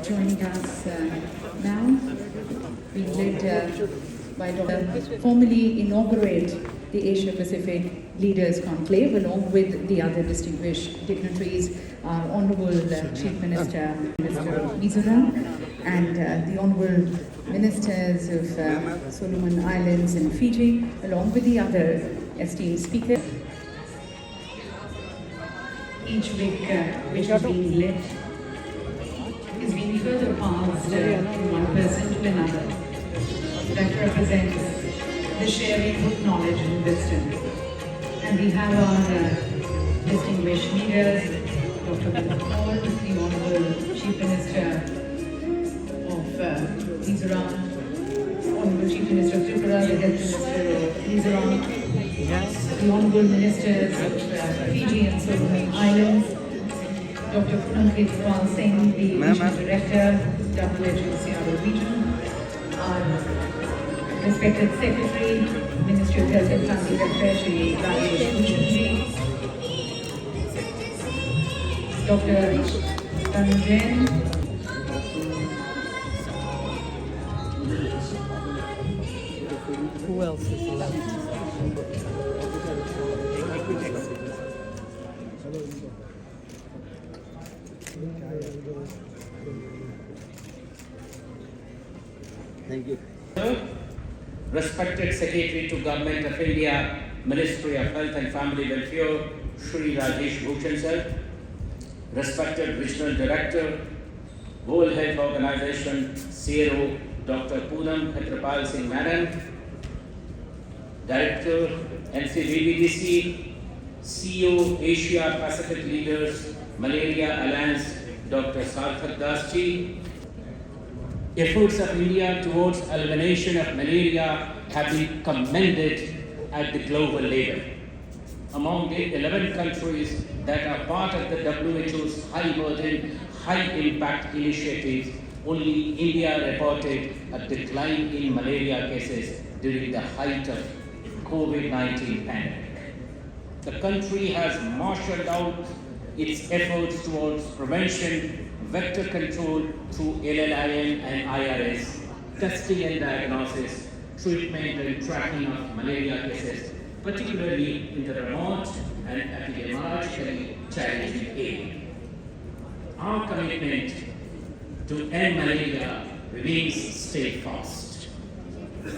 joining us now, being led by Dr. formally inaugurate the Asia Pacific Leaders Conclave along with the other distinguished dignitaries, our Honorable Chief Minister, Mr. Mizoram, and the Honorable Ministers of Solomon Islands and Fiji, along with the other esteemed speakers. Each week which is being led is being further passed from one person to another that represents the sharing of knowledge and wisdom. And we have our distinguished leaders, Dr. Vinod K, the Honorable Chief Minister of Mizoram, Honorable Chief Minister of Tripura, the Health Minister of Mizoram, the Honorable Ministers of Fiji and Solomon Islands, Dr. Vinod K, the Regional Director, WHO Seattle Region, our respected Secretary, Ministry of Health and Family Welfare, Shri Rajesh Bhushan, Dr. Tanujay, who else is here? Thank you. Respected Secretary to Government of India, Ministry of Health and Family Welfare, Shri Rajesh Bhushan sir. Respected Regional Director, World Health Organization, CRO, Dr. Poonam Khetrapal Singh Madam. Director, NCVBDC, CEO, Asia Pacific Leaders, Malaria Alliance, Dr. Sarthak Das ji. Efforts of India towards elimination of malaria have been commended at the global level. Among the 11 countries that are part of the WHO's high burden, high impact initiatives, only India reported a decline in malaria cases during the height of COVID-19 pandemic. The country has marshaled out its efforts towards prevention, vector control through LLIM and IRS, testing and diagnosis, treatment and tracking of malaria cases, particularly in the remote and epidemiologically challenging area. Our commitment to end malaria remains steadfast.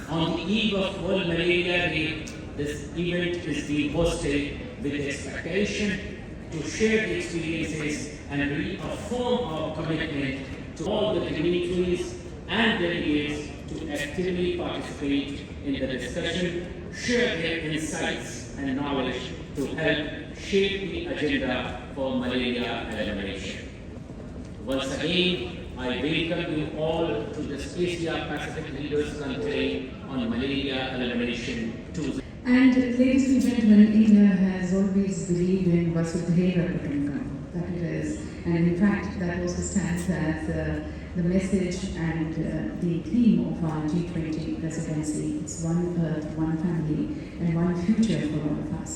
On the eve of World Malaria Day, this event is being hosted with the expectation to share the experiences and reaffirm our commitment to all the dignitaries and delegates to actively participate in the discussion, share their insights and knowledge to help shape the agenda for malaria elimination. Once again, I welcome you all to this Asia Pacific Leaders Conclave on Malaria Elimination 2. And ladies and gentlemen, India has always believed in Vasudhaiva Kutumbakam, that it is, and in fact that also stands as the message and the theme of our G20 presidency. It's one earth, one family, and one future for all of us.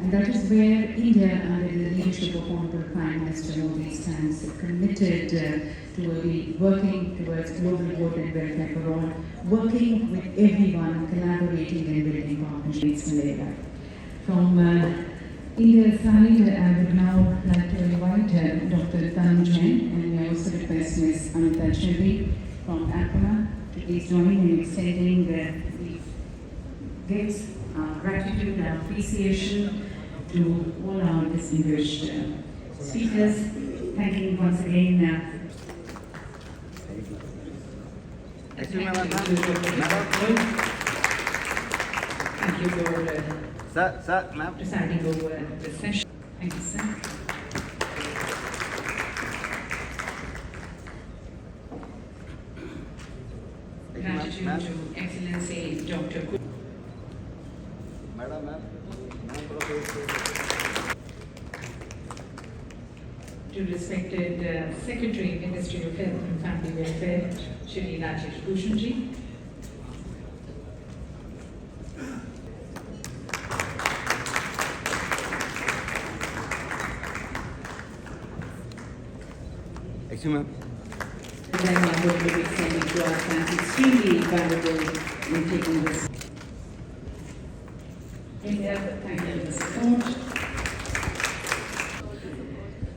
And that is where India, under the leadership of Honorable Prime Minister Modi, stands committed to working towards global good and welfare for all, working with everyone, collaborating and building partnerships in Malaria. From India's side, I would now like to invite Dr. Tanujay, and I also request Ms. Amita Chirvi from Accra to please join in extending the gifts, gratitude and appreciation to all our distinguished speakers. Thank you once again. Thank you for presiding over this session. Thank you, sir. Gratitude to Excellency Dr. To respected Secretary, Ministry of Health and Family Welfare, Shri Rajesh Bhushan. Thank you, ma'am. them are going to be extended to us, and it's extremely valuable in taking this. India, thank you for the support.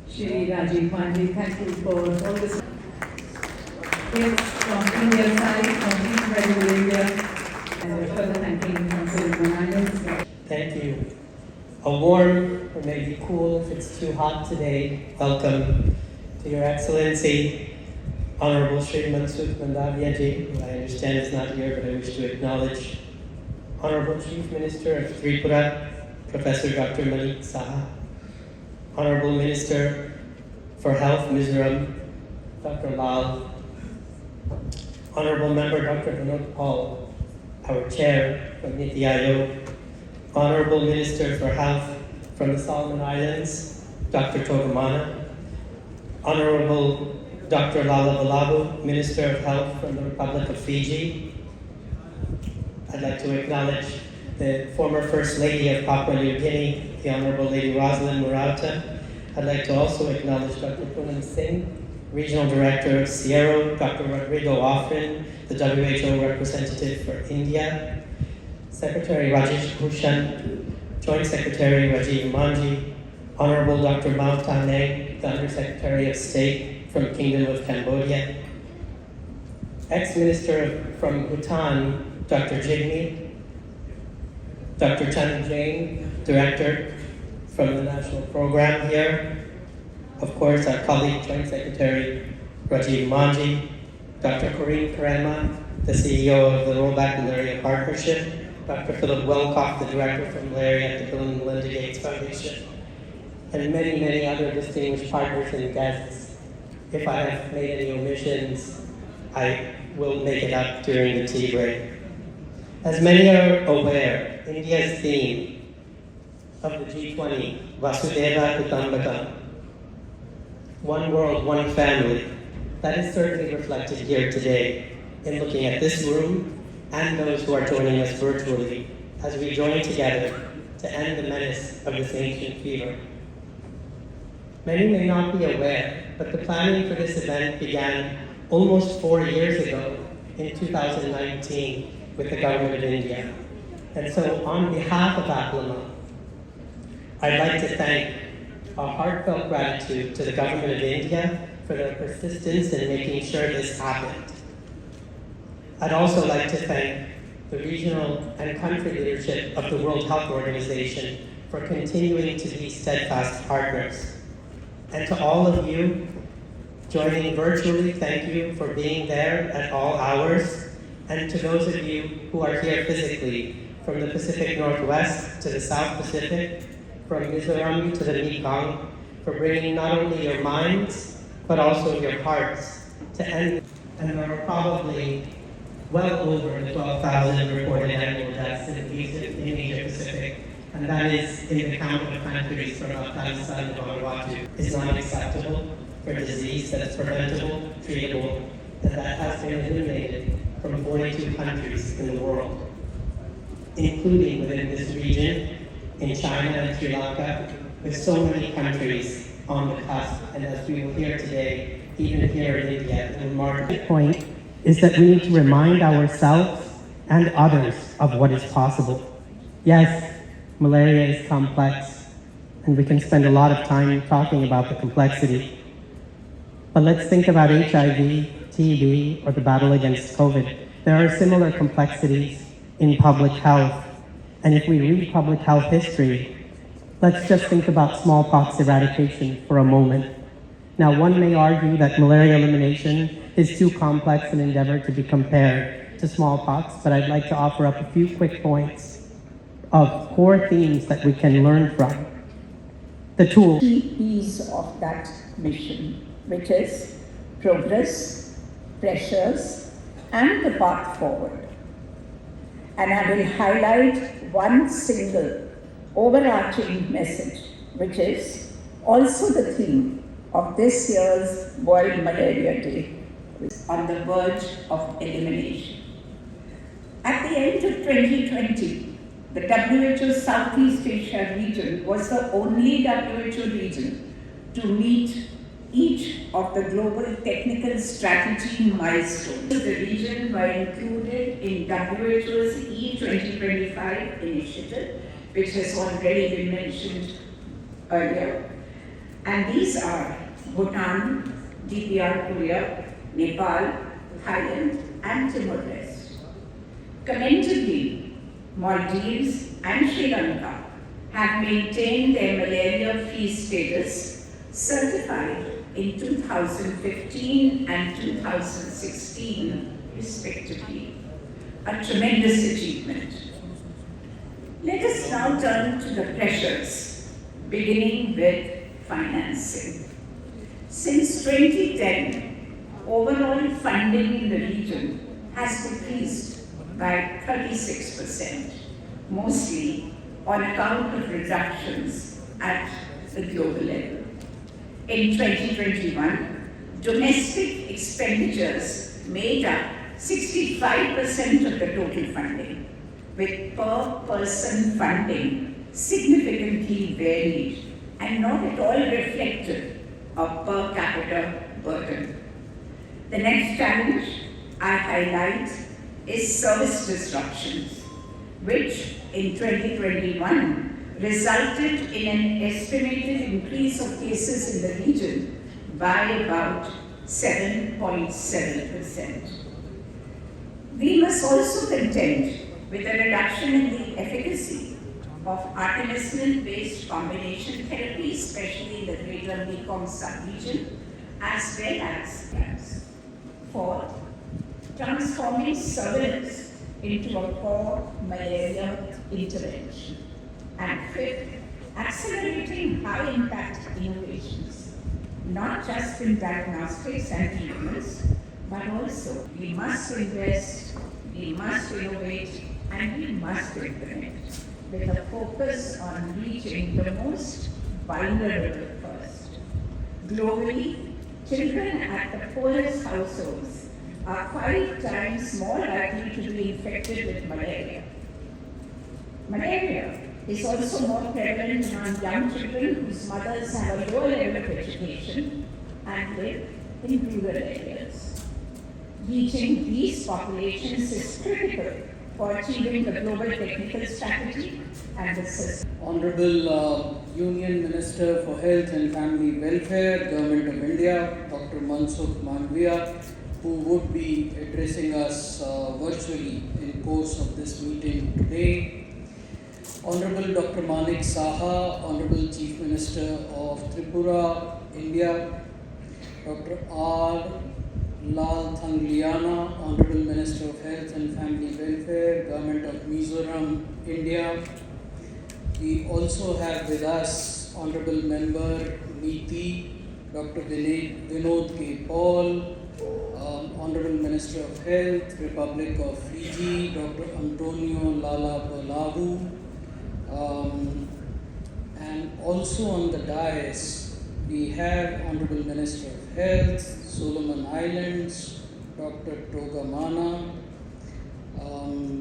Shri Rajiv Pandey, thank you for all this. Yes, from India's side, from incredible India, and we're further thanking from Solomon Islands. Thank you. A warm, or maybe cool if it's too hot today, welcome to Your Excellency, Honorable Shri Mansukh Mandaviya ji, who I understand is not here, but I wish to acknowledge Honorable Chief Minister of Tripura, Professor Dr. Malik Saha, Honorable Minister for Health, Mizoram, Dr. Lal, Honorable Member Dr. Vinod K, our Chair of NITI Aayog, Honorable Minister for Health from the Solomon Islands, Dr. Togamana, Honorable Dr. Lala Valabu, Minister of Health from the Republic of Fiji. I'd like to acknowledge the former First Lady of Papua New Guinea, the Honorable Lady Rosalind Murata. I'd like to also acknowledge Dr. Poonam Singh, Regional Director of Sierra, Dr. Rodrigo Offrin, the WHO representative for India, Secretary Rajesh Bhushan, Joint Secretary Rajiv Manji, Honorable Dr. Mao Taneng, the Under-Secretary of State from Kingdom of Cambodia, Ex-Minister from Bhutan, Dr. Jigme, Dr. Chan Jain, Director from the National Program here, of course our colleague Joint Secretary Rajiv Manji, Dr. Corinne Karema, the CEO of the Rollback Malaria Partnership, Dr. Philip Welcock, the Director for Malaria at the Bill and Melinda Gates Foundation, and many, many other distinguished partners and guests. If I have made any omissions, I will make it up during the tea break. As many are aware, India's theme of the G20, Vasudhaiva Kutumbakam, one world, one family, that is certainly reflected here today in looking at this room and those who are joining us virtually as we join together to end the menace of this ancient fever. Many may not be aware, but the planning for this event began almost 4 years ago in 2019 with the Government of India. And so on behalf of APLMA, I'd like to thank our heartfelt gratitude to the Government of India for their persistence in making sure this happened. I'd also like to thank the regional and country leadership of the World Health Organization for continuing to be steadfast partners. And to all of you joining virtually, thank you for being there at all hours. And to those of you who are here physically, from the Pacific Northwest to the South Pacific, from Mizoram to the Mekong, for bringing not only your minds, but also your hearts to end. And there are probably well over 12,000 reported annual deaths in Asia Pacific, and that is in the count of countries from Afghanistan to Vanuatu. Is not acceptable for disease that is preventable, treatable, and that has been eliminated from 42 countries in the world, including within this region, in China and Sri Lanka, with so many countries on the cusp, and as we will hear today, even here in India, the remarkable point is that we need to remind ourselves and others of what is possible. Yes, malaria is complex, and we can spend a lot of time talking about the complexity. But let's think about HIV, TB, or the battle against COVID. There are similar complexities in public health. And if we read public health history, let's just think about smallpox eradication for a moment. Now, one may argue that malaria elimination is too complex an endeavor to be compared to smallpox, but I'd like to offer up a few quick points of core themes that we can learn from. The tool. Key piece of that mission, which is progress, pressures, and the path forward. And I will highlight one single overarching message, which is also the theme of this year's World Malaria Day, on the verge of elimination. At the end of 2020, the WHO Southeast Asia region was the only WHO region to meet each of the global technical strategy milestones. The region were included in WHO's E2025 initiative, which has already been mentioned earlier. And these are Bhutan, DPR Korea, Nepal, Thailand, and Timor-Leste. Commendably, Maldives and Sri Lanka have maintained their malaria-free status, certified in 2015 and 2016, respectively. A tremendous achievement. Let us now turn to the pressures, beginning with financing. Since 2010, overall funding in the region has decreased by 36%, mostly on account of reductions at the global level. In 2021, domestic expenditures made up 65% of the total funding, with per person funding significantly varied and not at all reflective of per capita burden. The next challenge I highlight is service disruptions, which in 2021 resulted in an estimated increase of cases in the region by about 7.7%. We must also contend with a reduction in the efficacy of artemisinin-based combination therapy, especially in the greater Mekong sub-region, as well as fourth, transforming surveillance into a core malaria intervention. And fifth, accelerating high-impact innovations, not just in diagnostics and treatments, but also we must invest, we must innovate, and we must implement, with a focus on reaching the most vulnerable first. Globally, children at the poorest households are 5 times more likely to be infected with malaria. Malaria is also more prevalent among young children whose mothers have a low level of education and live in rural areas. Reaching these populations is critical for achieving the global technical strategy and the system. Honorable Union Minister for Health and Family Welfare, Government of India, Dr. Mansukh Mandavia, who would be addressing us virtually in course of this meeting today. Honorable Dr. Manik Saha, Honorable Chief Minister of Tripura, India, Dr. R. Lal Thangliana, Honorable Minister of Health and Family Welfare, Government of Mizoram, India. We also have with us Honorable Member NITI, Dr. Vinod K. Paul, Honorable Minister of Health, Republic of Fiji, Dr. Antonio Lala Palavu, and also on the dais we have Honorable Minister of Health, Solomon Islands, Dr. Toga Mana,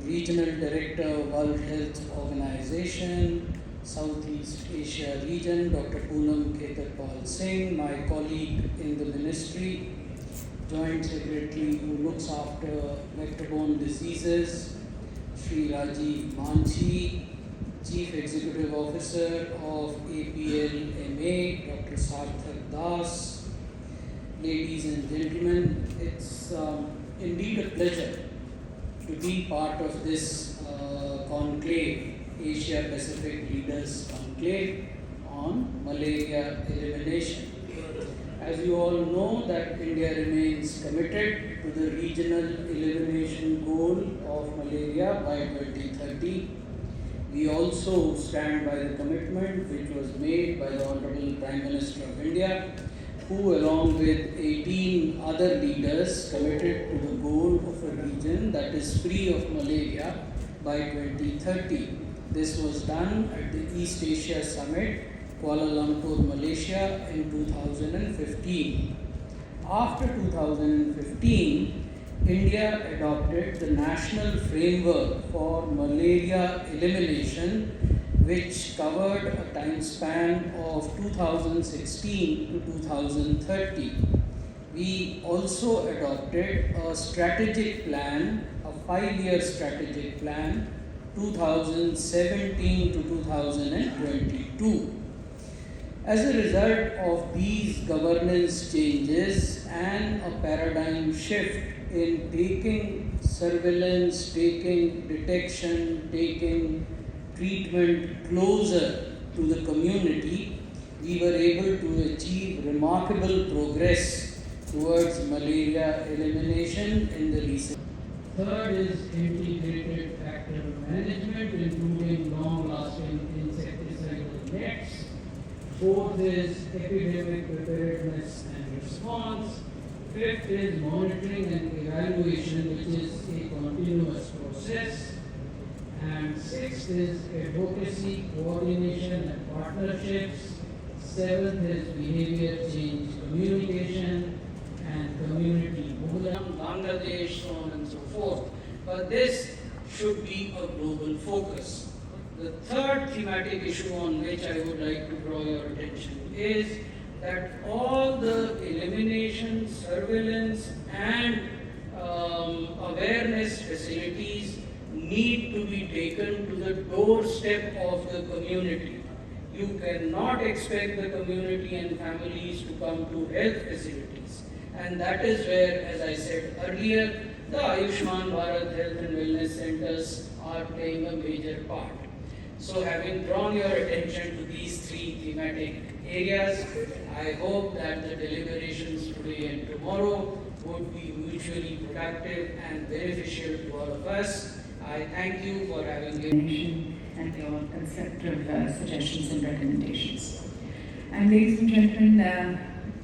Regional Director, World Health Organization, Southeast Asia region, Dr. Poonam Khetarpal Singh, my colleague in the ministry, Joint Secretary who looks after vector-borne diseases, Sri Rajiv Manchi, Chief Executive Officer of APLMA, Dr. Sarthak Das. Ladies and gentlemen, it's indeed a pleasure to be part of this conclave, Asia Pacific Leaders Conclave on Malaria Elimination. As you all know, that India remains committed to the regional elimination goal of malaria by 2030. We also stand by the commitment which was made by the Honorable Prime Minister of India, who along with 18 other leaders committed to the goal of a region that is free of malaria by 2030. This was done at the East Asia Summit, Kuala Lumpur, Malaysia in 2015. After 2015, India adopted the National Framework for Malaria Elimination which covered a time span of 2016 to 2030. We also adopted a strategic plan, a 5-year strategic plan, 2017 to 2022. As a result of these governance changes and a paradigm shift in taking surveillance, taking detection, taking treatment closer to the community, we were able to achieve remarkable progress towards malaria elimination in the recent. Third is integrated factor management, including long-lasting insecticidal nets. Fourth is epidemic preparedness and response. Fifth is monitoring and evaluation, which is a continuous process. And sixth is advocacy, coordination and partnerships. Seventh is behavior change communication and community mobilization. Bangladesh, so on and so forth. But this should be a global focus. The third thematic issue on which I would like to draw your attention is that all the elimination, surveillance and awareness facilities need to be taken to the doorstep of the community. You cannot expect the community and families to come to health facilities. And that is where, as I said earlier, the Ayushman Bharat Health and Wellness Centers are playing a major part. So having drawn your attention to these three thematic areas, I hope that the deliberations today and tomorrow would be mutually productive and beneficial to all of us. I thank you for having given and your constructive suggestions and recommendations. And ladies and gentlemen,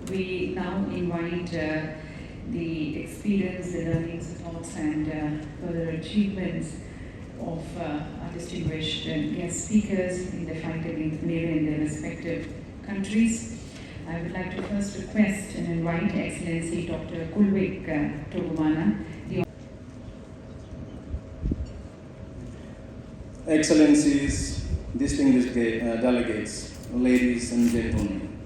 we now invite the experience, the learnings, the thoughts and further achievements of our distinguished guest speakers in the fight against malaria in their respective countries. I would like to first request and invite Excellency Dr. Kulvik Togumana, the Excellencies, distinguished delegates, ladies and gentlemen.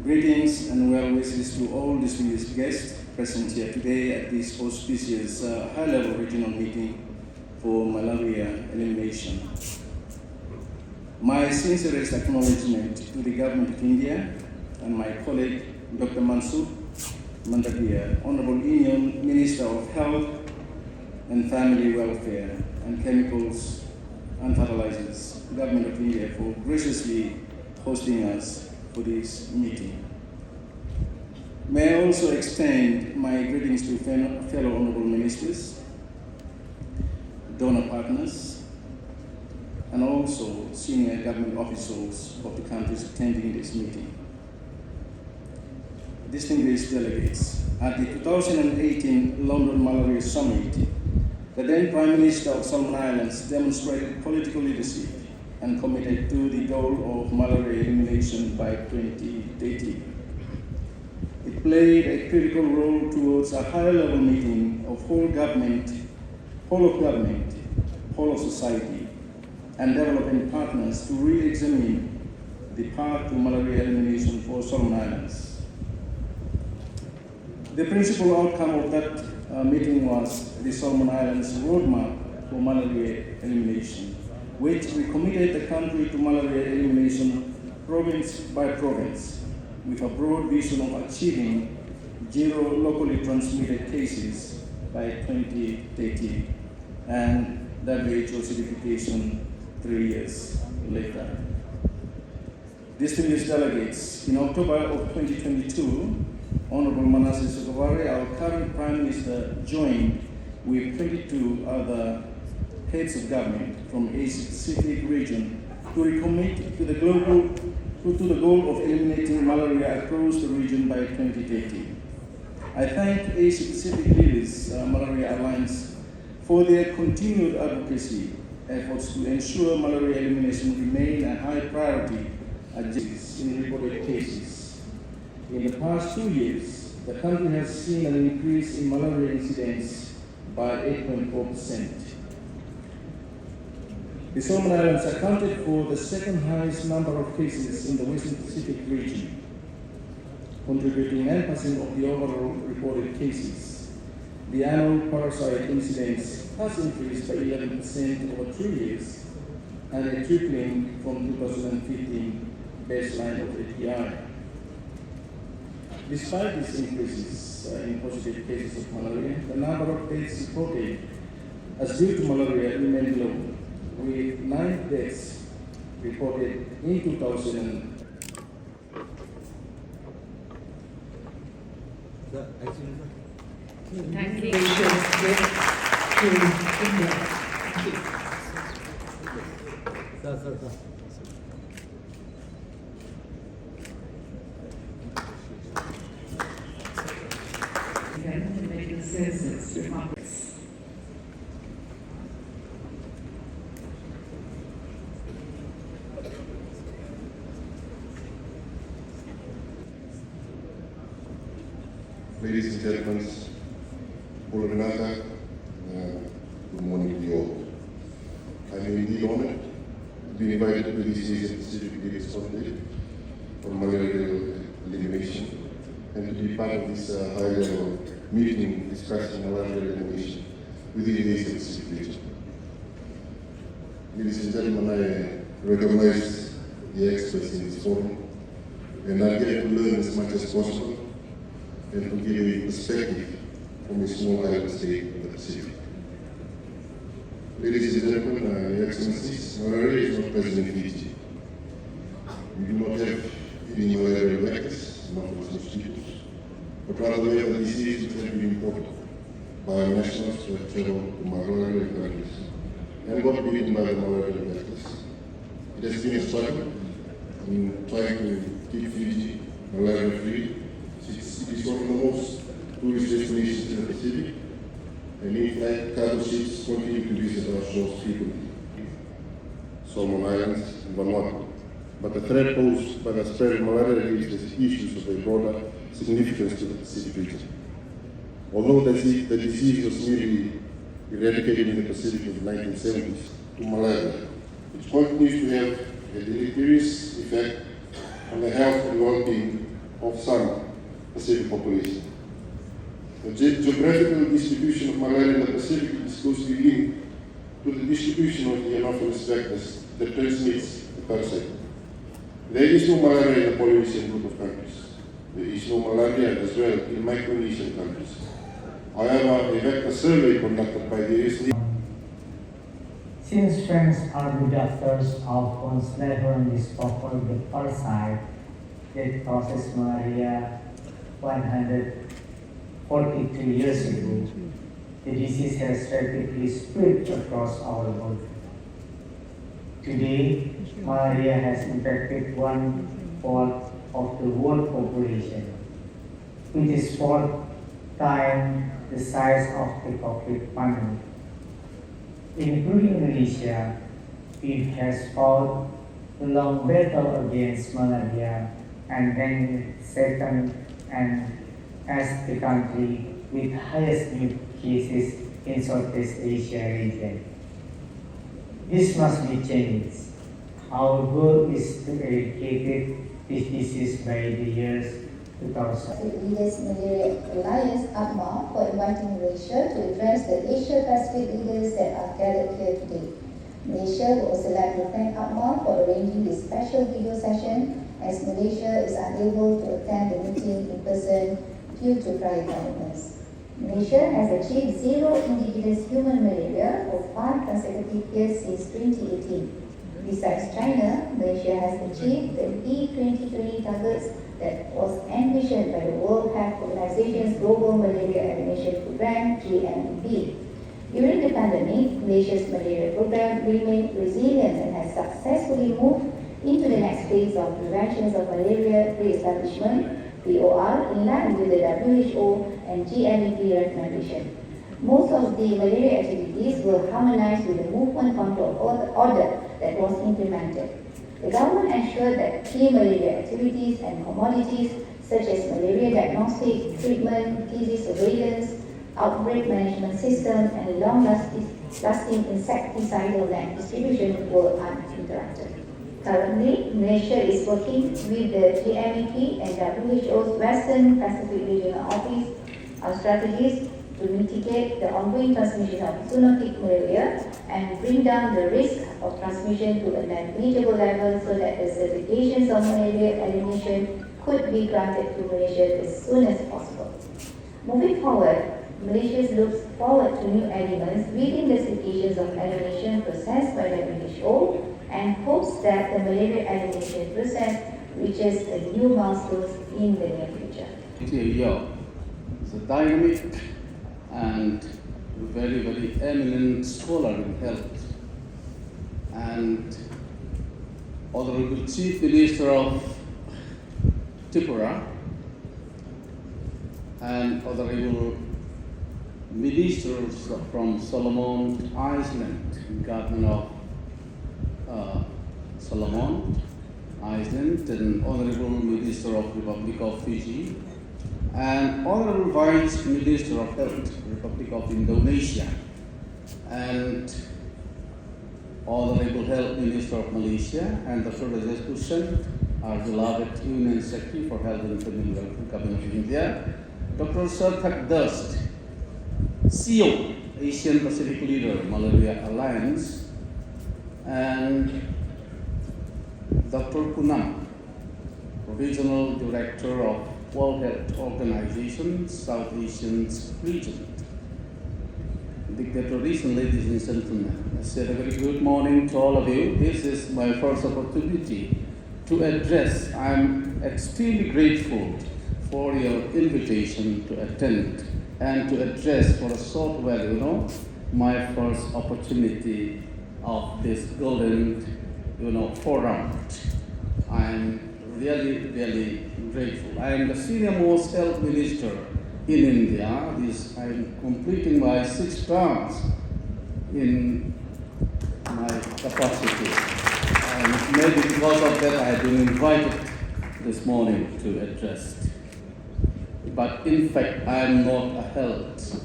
Greetings and well wishes to all distinguished guests present here today at this auspicious high-level regional meeting for malaria elimination. My sincerest acknowledgement to the Government of India and my colleague Dr. Mansoor Mandagia, Honorable Union Minister of Health and Family Welfare and Chemicals and Fertilizers, Government of India, for graciously hosting us for this meeting. May I also extend my greetings to fellow honorable ministers, donor partners, and also senior government officials of the countries attending this meeting. Distinguished delegates, at the 2018 London Malaria Summit, the then Prime Minister of Solomon Islands demonstrated political leadership and committed to the goal of malaria elimination by 2030. It played a critical role towards a higher level meeting of whole of government, whole of society, and developing partners to re-examine the path to malaria elimination for Solomon Islands. The principal outcome of that meeting was the Solomon Islands Roadmap for Malaria Elimination, which we committed the country to malaria elimination province by province, with a broad vision of achieving zero locally transmitted cases by 2030 and WHO certification 3 years later. Distinguished delegates, in October of 2022, Honorable Manasseh Sogavare, our current Prime Minister, joined with 22 other heads of government from Asia Pacific region to recommit to the goal of eliminating malaria across the region by 2030. I thank Asia Pacific Leaders Malaria Alliance for their continued advocacy efforts to ensure malaria elimination remain a high priority in reported cases. In the past 2 years, the country has seen an increase in malaria incidence by 8.4%. The Solomon Islands accounted for the second highest number of cases in the Western Pacific region, contributing 9% of the overall reported cases. The annual parasite incidence has increased by 11% over 3 years, and a tripling from 2015 baseline of API. Despite these increases in positive cases of malaria, the number of deaths reported as due to malaria remained low, with 9 deaths reported in 2000. Thank you. Medical services remarks. Ladies and gentlemen, good morning to you all. I'm indeed honored to be invited to this Asia Pacific Leaders Conclave for Malaria Elimination and to be part of this high-level meeting discussing malaria elimination within the Asia Pacific region. Ladies and gentlemen, I recognize the experts in this forum, and I'm here to learn as much as possible and to give a perspective from a small island state in the Pacific. Ladies and gentlemen, Your Excellencies, malaria is not present in Fiji. We do not have any malaria vectors, not with mosquitoes, but rather we have a disease which has been imported by nationals who have traveled to malaria countries and got bitten by the malaria vectors. It has been a struggle in trying to keep Fiji malaria free. It is one of the most tourist destinations in the Pacific, and in fact, cargo ships continue to visit our shores frequently. Solomon Islands and Vanuatu. But the threat posed by the spread of malaria raises issues of a broader significance to the Pacific region. Although the disease was nearly eradicated in the Pacific in the 1970s to malaria, it continues to have a deleterious effect on the health and well-being of some Pacific population. The geographical distribution of malaria in the Pacific is closely linked to the distribution of the anopheles vectors that transmits the parasite. There is no malaria in the Polynesian group of countries. There is no malaria as well in Micronesian countries. However, a vector survey conducted by the US Since French army doctors of Constable discovered the parasite that causes malaria 142 years ago, the disease has rapidly spread across our world. Today, malaria has impacted 1/4 of the world population, which is 4 times the size of the COVID pandemic. Including Indonesia, it has fought a long battle against malaria and then second and as the country with highest new cases in Southeast Asia region. This must be changed. Our goal is to eradicate this disease by the years 2000. Leaders Malaria Alliance APMA for inviting Malaysia to address the Asia Pacific leaders that are gathered here today. Malaysia would also like to thank APMA for arranging this special video session, as Malaysia is unable to attend the meeting in person due to prior commitments. Malaysia has achieved zero indigenous human malaria for 5 consecutive years since 2018. Besides China, Malaysia has achieved the P2020 targets that was envisioned by the World Health Organization's Global Malaria Elimination Program, GMEP. During the pandemic, Malaysia's malaria program remained resilient and has successfully moved into the next phase of prevention of malaria re-establishment, POR, in line with the WHO and GMEP recommendation. Most of the malaria activities were harmonized with the movement control order that was implemented. The government ensured that key malaria activities and commodities such as malaria diagnostic, treatment, disease surveillance, outbreak management system, and long-lasting insecticidal net distribution were uninterrupted. Currently, Malaysia is working with the GMEP and WHO's Western Pacific Regional Office on strategies to mitigate the ongoing transmission of zoonotic malaria and bring down the risk of transmission to a negligible level so that the certifications of malaria elimination could be granted to Malaysia as soon as possible. Moving forward, Malaysia looks forward to new elements within the certifications of elimination process by WHO and hopes that the malaria elimination process reaches a new milestone in the near future. NITI Aayog is a dynamic and very eminent scholar in health, and Honorable Chief Minister of Tripura and Honorable Ministers from Solomon Island, Governor of Solomon Island, and Honorable Minister of Republic of Fiji, and Honorable Vice Minister of Health, Republic of Indonesia, and Honorable Health Minister of Malaysia, and Dr. Rajesh Bhushan, our beloved Union Secretary for Health and Family Welfare, Government of India, Dr. Sarthak Dust, CEO, Asia Pacific Leaders Malaria Alliance, and Dr. Poonam, Regional Director of World Health Organization, South Asian region. Dignitaries and ladies and gentlemen, I said a very good morning to all of you. This is my first opportunity to address. I'm extremely grateful for your invitation to attend and to address for a short while, my first opportunity of this golden, forum. I'm really grateful. I am the senior most health minister in India. I'm completing my 6 terms in my capacity. And maybe because of that I have been invited this morning to address. But in fact, I am not a health.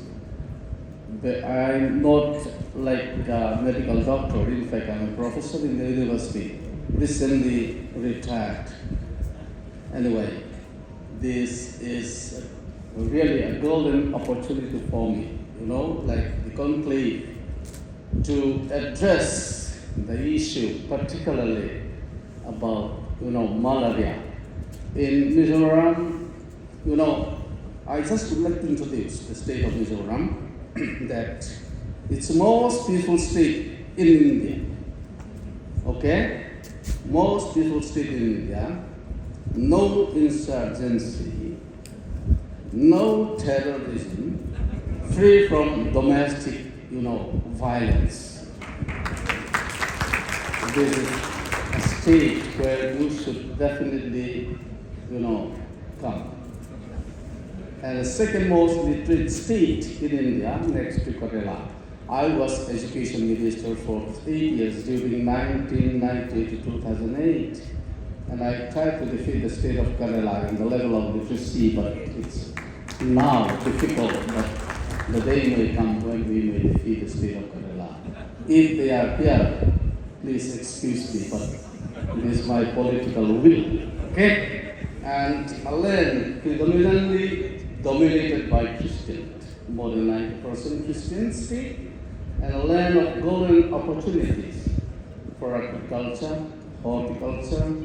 I'm not like a medical doctor. In fact, I'm a professor in the university, recently retired. Anyway, this is really a golden opportunity for me, like the conclave, to address the issue, particularly about, malaria. In Mizoram, I just would like to introduce the state of Mizoram, that it's the most peaceful state in India, okay? Most peaceful state in India, no insurgency, no terrorism, free from domestic, violence. This is a state where you should definitely, come. And the second most literate state in India, next to Kerala. I was education minister for 8 years during 1990 to 2008. And I tried to defeat the state of Kerala in the level of literacy, but it's now difficult. But the day may come when we may defeat the state of Kerala. If they are here, please excuse me, but it is my political will. Okay? And a land predominantly dominated by Christians, more than 90% Christian state, and a land of golden opportunities for agriculture, horticulture,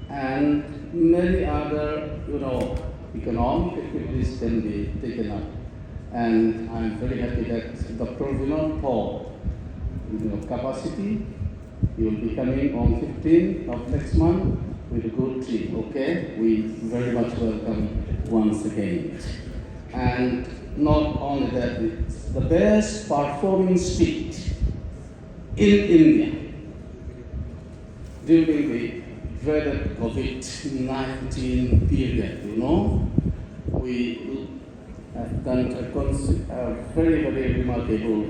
and many other, economic activities can be taken up. And I'm very happy that Dr. Vinod K, capacity, he will be coming on 15th of next month with a good team, okay? We very much welcome once again. And not only that, it's the best performing state in India during the dreaded COVID-19 period, we have done a very remarkable,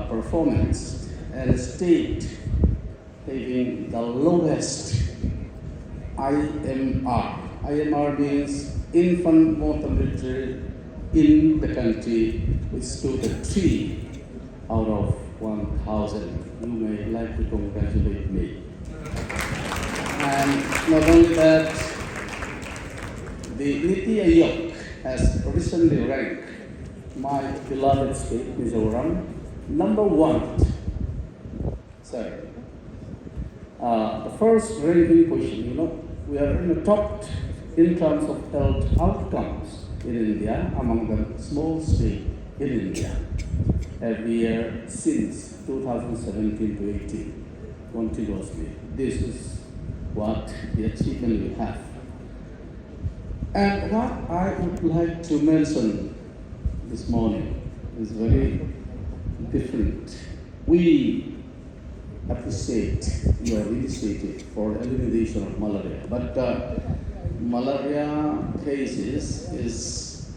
performance, and a state having the lowest IMR. IMR means infant mortality in the country, we stood at 3 out of 1,000. You may like to congratulate me. And not only that, the NITI Aayog has recently ranked my beloved state, Mizoram, number 1. Sorry. The first ranking position, we are in the top in terms of health outcomes in India, among the small states in India, every year since 2017 to 18, continuously. This is what the achievement we have. And what I would like to mention this morning is very different. We appreciate your initiative for elimination of malaria, but malaria cases is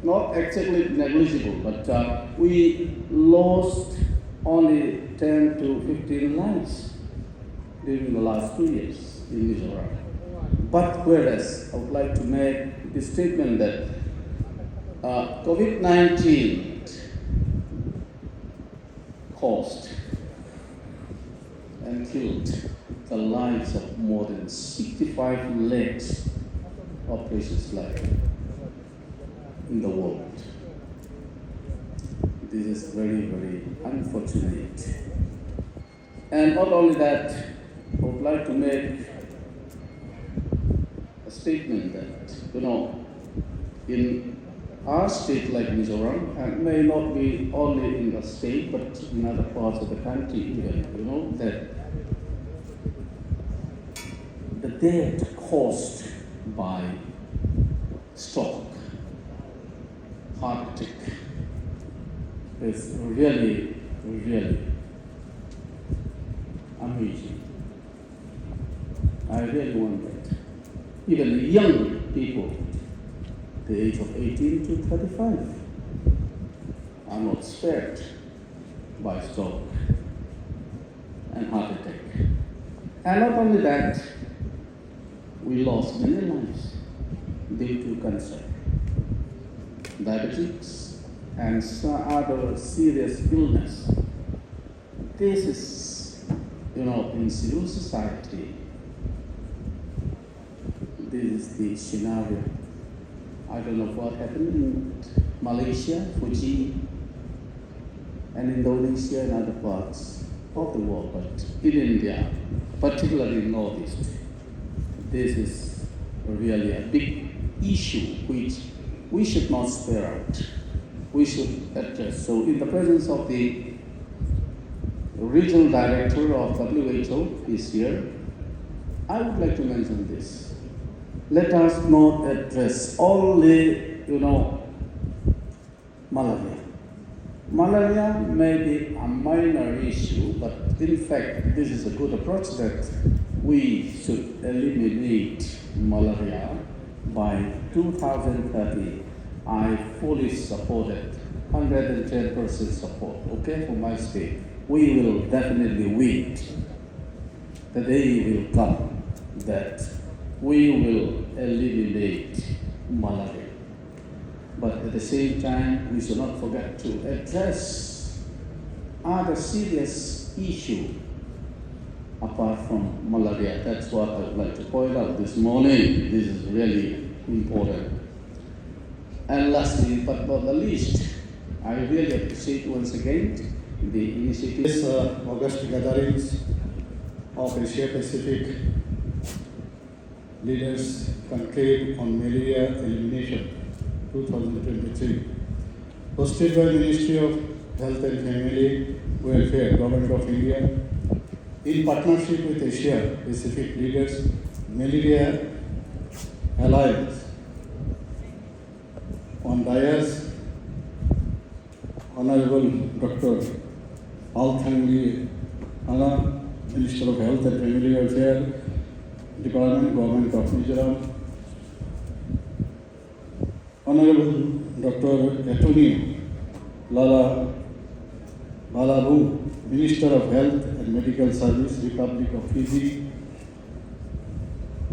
not exactly negligible, but we lost only 10 to 15 lives during the last 2 years in Mizoram. But whereas I would like to make the statement that COVID-19 caused and killed the lives of more than 65 lakhs of precious life in the world. This is very, very unfortunate. And not only that, I would like to make a statement that, in our state like Mizoram, and may not be only in the state, but in other parts of the country even, that the death caused by stroke, heart attack, is really, really amazing. I really want that. Even young people, the age of 18 to 35, are not spared by stroke and heart attack. And not only that, we lost many lives due to cancer, diabetes, and some other serious illness. This is, in civil society, this is the scenario. I don't know what happened in Malaysia, Fuji, and Indonesia and other parts of the world, but in India, particularly in Northeast, this is really a big issue which we should not spare out. We should address. So in the presence of the regional director of WHO is here, I would like to mention this. Let us not address only, malaria. Malaria may be a minor issue, but in fact, this is a good approach that we should eliminate malaria by 2030. I fully support it, 110% support, okay, for my state. We will definitely win. The day will come that we will eliminate malaria. But at the same time, we should not forget to address other serious issues apart from malaria. That's what I would like to point out this morning. This is really important. And lastly, but not the least, I really appreciate once again the initiative. This August gatherings of Asia Pacific Leaders Conclave on Malaria Elimination 2023, hosted by Ministry of Health and Family Welfare, Government of India, in partnership with Asia Pacific Leaders Malaria Alliance. On dais, Honorable Dr. Althangli Anna, Minister of Health and Family Welfare Department, Government of Mizoram, Honorable Dr. Attorney Lala Balabu, Minister of Health and Medical Service, Republic of Fiji,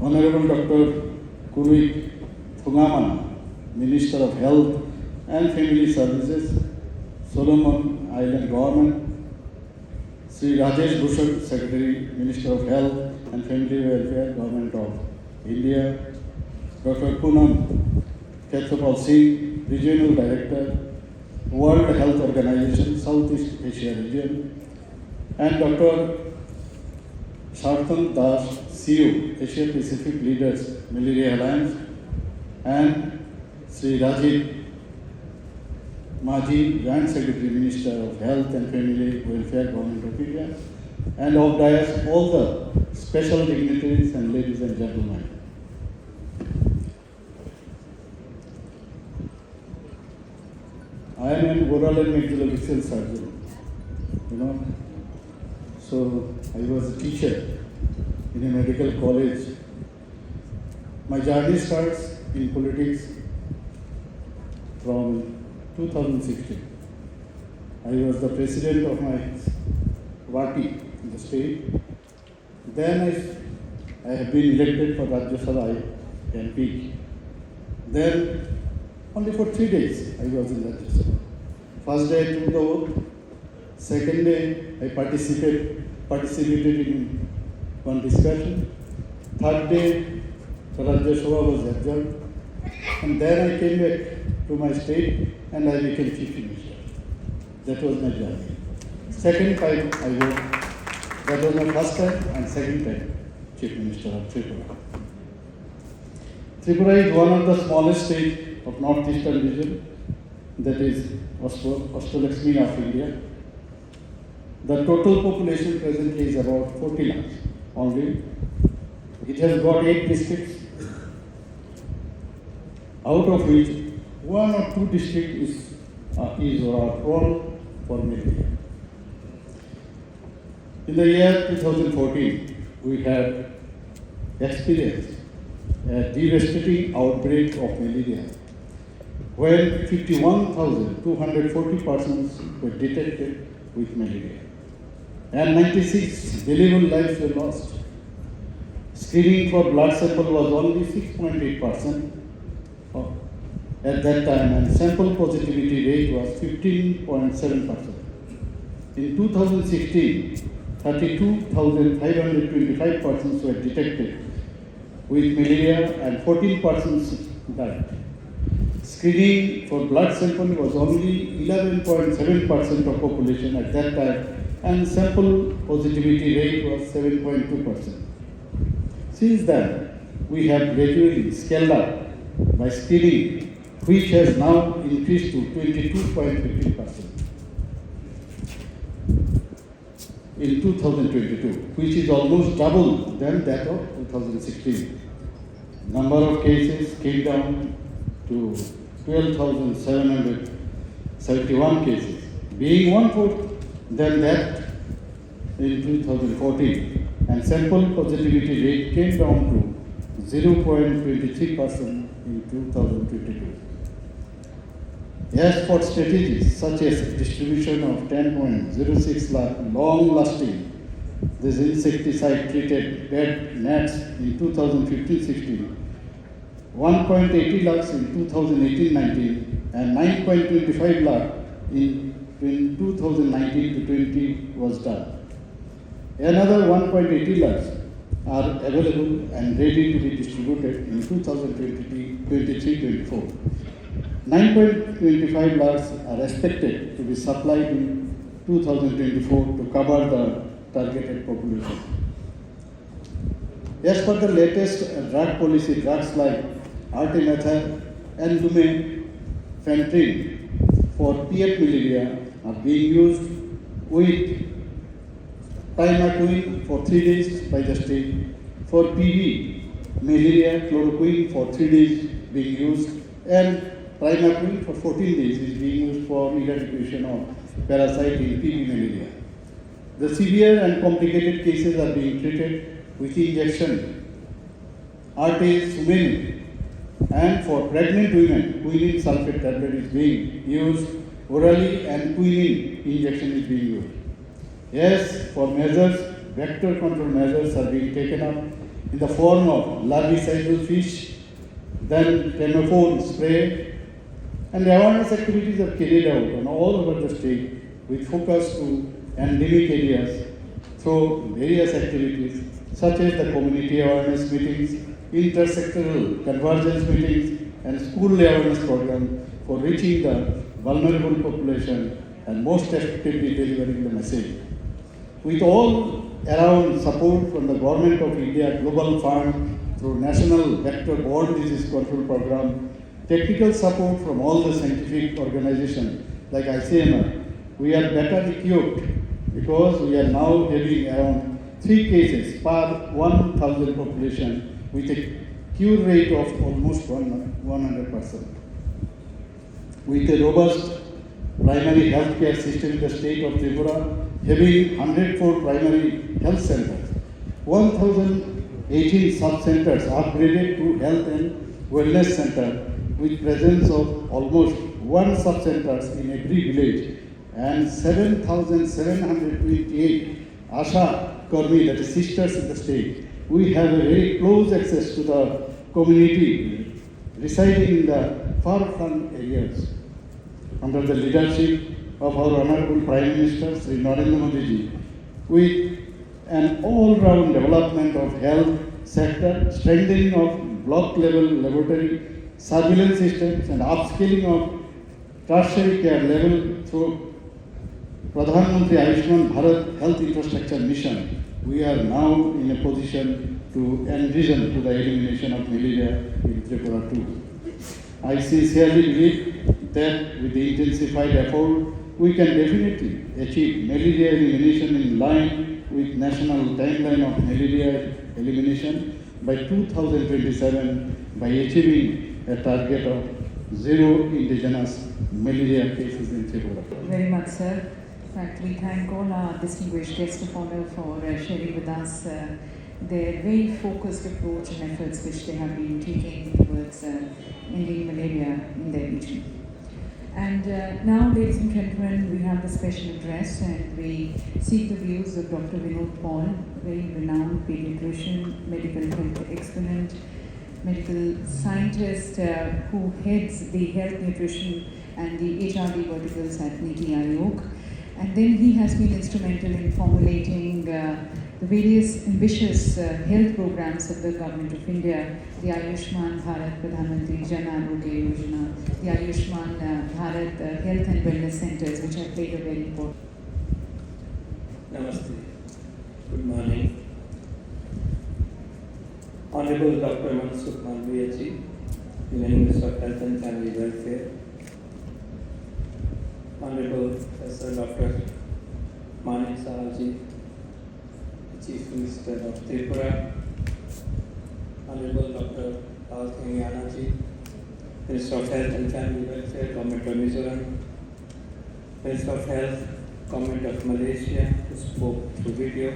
Honorable Dr. Kurui Thungaman, Minister of Health and Family Services, Solomon Island Government, Sri Rajesh Bhushan, Secretary, Minister of Health and Family Welfare, Government of India, Dr. Poonam K Singh, Regional Director, World Health Organization, Southeast Asia region, and Dr. Sartham Das, CEO, Asia Pacific Leaders Malaria Alliance, and Sri Rajiv Maji, Joint Secretary, Minister of Health and Family Welfare, Government of India, and of dais, all the special dignitaries and ladies and gentlemen. I am an oral and maxillofacial surgeon, So I was a teacher in a medical college. My journey starts in politics from 2016. I was the president of my party in the state. Then I have been elected for Rajya Sabha MP. Then only for 3 days I was in Rajya Sabha. First day I took the oath. Second day I participated in one discussion. Third day the Rajya Sabha was adjourned. And then I came back to my state and I became Chief Minister. That was my journey. Second time I worked. That was my first time and second time Chief Minister of Tripura. Tripura is one of the smallest states of Northeastern region, that is Ostolakshmi of India. The total population presently is about 40 lakhs only. It has got 8 districts, out of which 1 or 2 districts is prone for malaria. In the year 2014, we have experienced a devastating outbreak of malaria, where 51,240 persons were detected with malaria, and 96 believable lives were lost. Screening for blood sample was only 6.8% at that time, and sample positivity rate was 15.7%. In 2016, 32,525 persons were detected with malaria and 14 persons died. Screening for blood sample was only 11.7% of population at that time, and sample positivity rate was 7.2%. Since then, we have gradually scaled up by screening, which has now increased to 22.15% in 2022, which is almost double than that of 2016. Number of cases came down to 12,771 cases, being 1/4 than that in 2014, and sample positivity rate came down to 0.23% in 2022. As for strategies such as distribution of 10.06 lakh long-lasting this insecticide-treated bed nets in 2015-16, 1.80 lakhs in 2018-19, and 9.25 lakh in 2019-20 was done. Another 1.80 lakhs are available and ready to be distributed in 2023-24. 9.25 lakhs are expected to be supplied in 2024 to cover the targeted population. As per the latest drug policy, drugs like artemether and lumefantrine for PF malaria are being used with thymoquine for 3 days by the state. For PV malaria, chloroquine for 3 days being used, and thymoquine for 14 days is being used for eradication of parasite in PV malaria. The severe and complicated cases are being treated with injection, artesunate, and for pregnant women, quinine sulfate tablet is being used orally and quinine injection is being used. Yes, for measures, vector control measures are being taken up in the form of larvicidal fish, then temophone spray, And the awareness activities are carried out on all over the state with focus to endemic areas through various activities such as the community awareness meetings, intersectoral convergence meetings, and school awareness program for reaching the vulnerable population and most effectively delivering the message. With all around support from the Government of India Global Fund through National Vector-Borne Disease Control Program, technical support from all the scientific organizations like ICMR, we are better equipped because we are now having around 3 cases per 1,000 population with a cure rate of almost 100%. With a robust primary healthcare system in the state of Tripura, having 104 primary health centers, 1,018 sub-centers upgraded to health and wellness center with presence of almost 1 sub-centers in every village, and 7,728 Asha Karmi, that is sisters in the state. We have a very close access to the community residing in the far-flung areas. Under the leadership of our Honorable Prime Minister, Sri Narendra Modi ji, with an all-round development of health sector, strengthening of block-level laboratory surveillance systems, and upscaling of tertiary care level through Pradhan Mantri Ayushman Bharat Health Infrastructure Mission, we are now in a position to envision to the elimination of malaria in Tripura too. I sincerely believe that with the intensified effort, we can definitely achieve malaria elimination in line with national timeline of malaria elimination by 2027 by achieving a target of 0 indigenous malaria cases in Tripura. Very much, sir. In fact, we thank all our distinguished guests of honor for sharing with us their very focused approach and efforts which they have been taking towards ending malaria in their region. And now, ladies and gentlemen, we have the special address, and we seek the views of Dr. Vinod K, very renowned pediatrician, medical health exponent, medical scientist who heads the health, nutrition and the HRD verticals at NITI Aayog. And then he has been instrumental in formulating the various ambitious health programs of the Government of India, the Ayushman Bharat Pradhan Mantri Jan Arogya Yojana, the Ayushman Bharat Health and Wellness Centers, which have played a very important. Namaste. Good morning. Honorable Dr. Mansukh Mandaviya ji, Union Minister of Health and Family Welfare, Honorable Professor Dr. Manik Sahal ji, Chief Minister of Tripura, Honorable Dr. Lal Thengyana ji, Minister of Health and Family Welfare, Government of Mizoram, Minister of Health, Government of Malaysia, who spoke through video,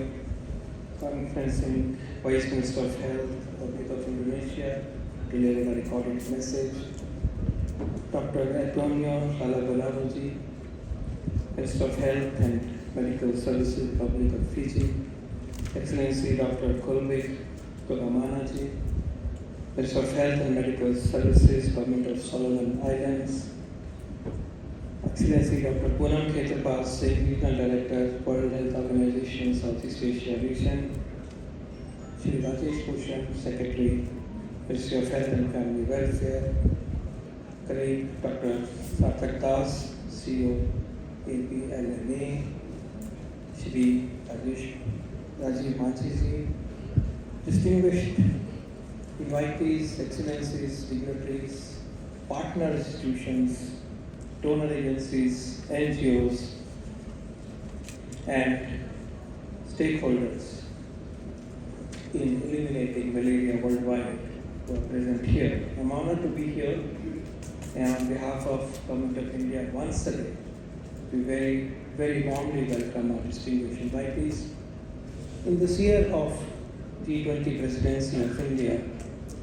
conferencing Vice Minister of Health, Republic of Indonesia, delivering a recorded message, Dr. Antonio Kalabalaji, Minister of Health and Medical Services, Republic of Fiji, Excellency Dr. Kulbik Kogamanaji, Minister of Health and Medical Services, Government of Solomon Islands, Excellency Dr. Vinod K, Regional Director, World Health Organization, Southeast Asia Region, Shri Rajesh Bhushan, Secretary, Ministry of Health and Family Welfare, colleague Dr. Sarthak Das, CEO, APLNA, Shri Rajiv Manchiji, distinguished invitees, excellencies, dignitaries, partner institutions, donor agencies, NGOs, and stakeholders in eliminating malaria worldwide who are present here. I'm honored to be here, and on behalf of Government of India once again, we very warmly welcome our distinguished invitees. In this year of G20 presidency of India,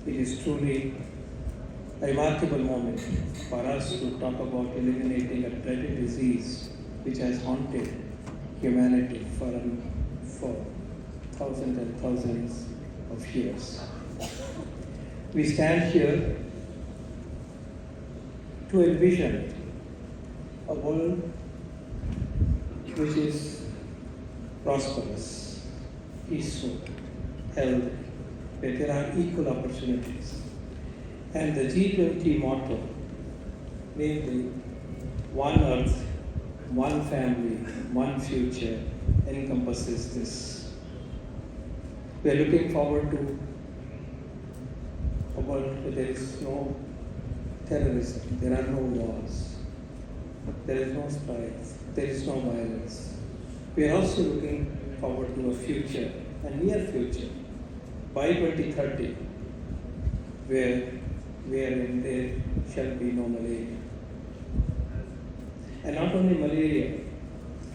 it is truly a remarkable moment for us to talk about eliminating a dreaded disease which has haunted humanity for thousands and thousands of years. We stand here to envision a world which is prosperous, peaceful, healthy, where there are equal opportunities. And the G20 motto, namely, one earth, one family, one future, encompasses this. We are looking forward to a world where there is no terrorism, there are no wars, there is no strife, there is no violence. We are also looking forward to a future, a near future, by 2030, wherein there shall be no malaria. And not only malaria,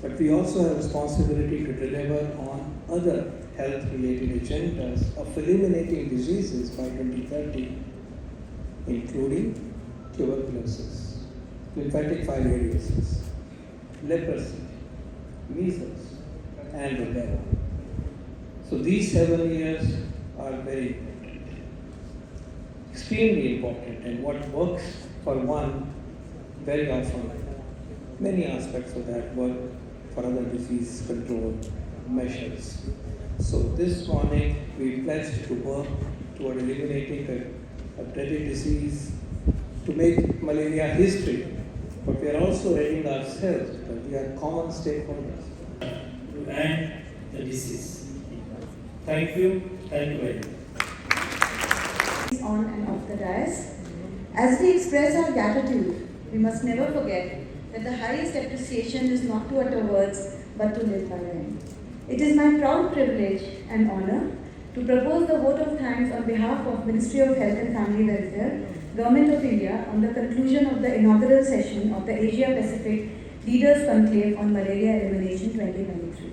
but we also have responsibility to deliver on other health-related agendas of eliminating diseases by 2030, including tuberculosis, lymphatic filariasis, leprosy, measles, and rubella. So these 7 years are very important, extremely important, and what works for one very often, many aspects of that work for other disease control measures. So this morning we pledged to work toward eliminating a dreaded disease, to make malaria history, but we are also readying ourselves because we are common stakeholders to end the disease. Thank you very much. On and off the dais. As we express our gratitude, we must never forget that the highest appreciation is not to utter words but to live by them. It is my proud privilege and honor to propose the vote of thanks on behalf of Ministry of Health and Family Welfare, Government of India, on the conclusion of the inaugural session of the Asia Pacific Leaders Conclave on Malaria Elimination 2023.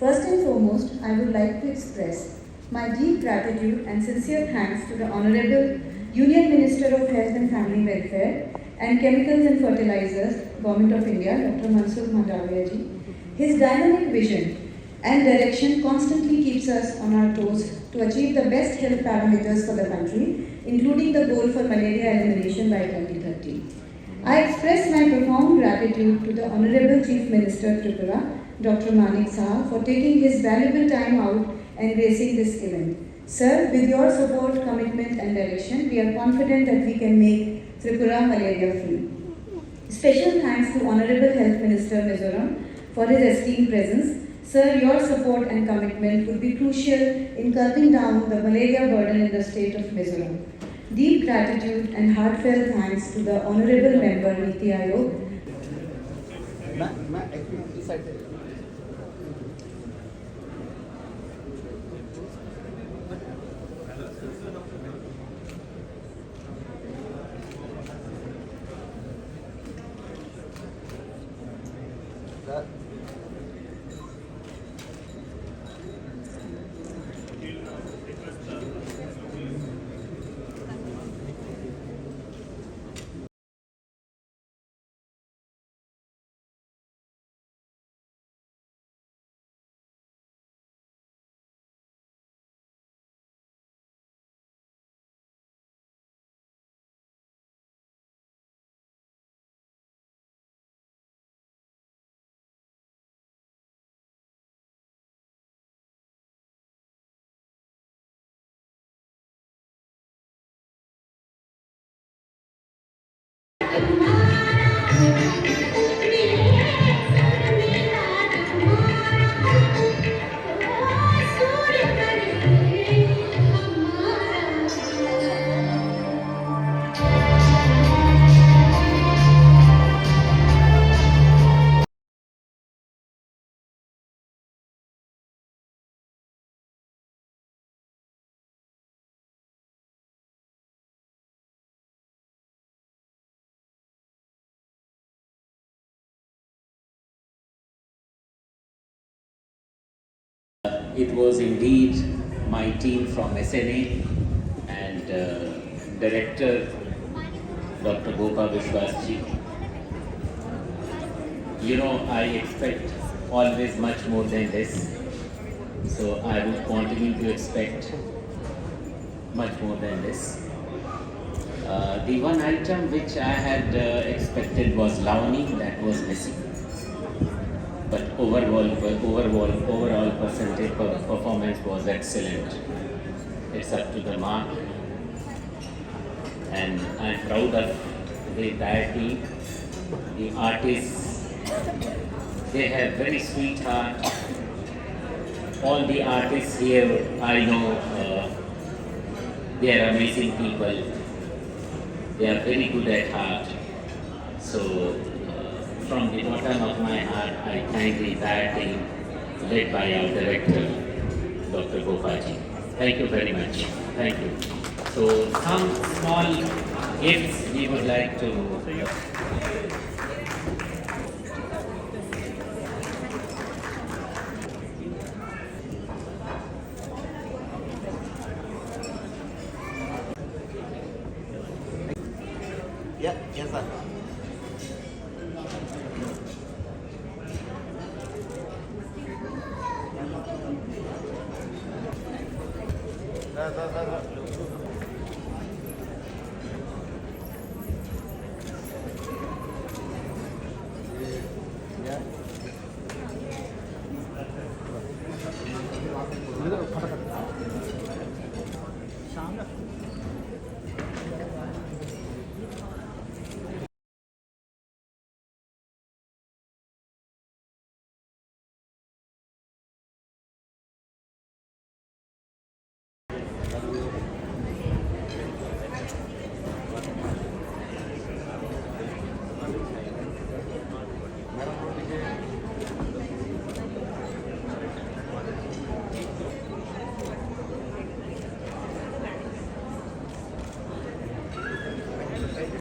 First and foremost, I would like to express my deep gratitude and sincere thanks to the Honorable Union Minister of Health and Family Welfare and Chemicals and Fertilizers, Government of India, Dr. Mansukh Mandavia ji. His dynamic vision and direction constantly keeps us on our toes to achieve the best health parameters for the country, including the goal for malaria elimination by 2030. I express my profound gratitude to the Honorable Chief Minister Tripura, Dr. Manik Saha, for taking his valuable time out and gracing this event. Sir, with your support, commitment and direction, we are confident that we can make Tripura malaria free. Special thanks to Honorable Health Minister Mizoram for his esteemed presence. Sir, your support and commitment would be crucial in curbing down the malaria burden in the state of Mizoram. Deep gratitude and heartfelt thanks to the Honorable Member NITI Aayog. It was indeed my team from SNA and Director Dr. Gopa Vishwasji. You know, I expect always much more than this, so I would continue to expect much more than this. The one item which I had expected was Lavani, that was missing. But overall performance was excellent. It's up to the mark, and I'm proud of the entire team. The artists, they have very sweet heart. All the artists here, I know, they are amazing people. They are very good at heart. So, from the bottom of my heart, I thank the entire team led by our director, Dr. Gopaji. Thank you very much. Thank you. So, some small gifts we would like to. Yeah, yes, sir. Sir.